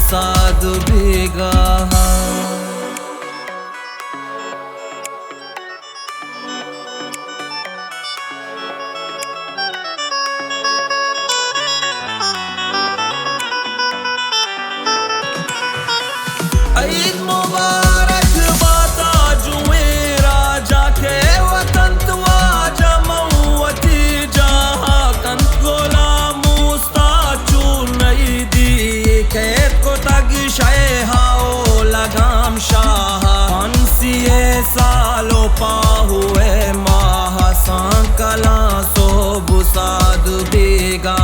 बुसाद बेगा ईद मुबारक बाता जुए राजा के वतन तुआ जमौती जहा कंत गोला मुस्ता चुनई दी खेत को तग शे हाओ लगाम शाह हंसिए सालो पाहुए माह सांकला सो बुसाद बेगा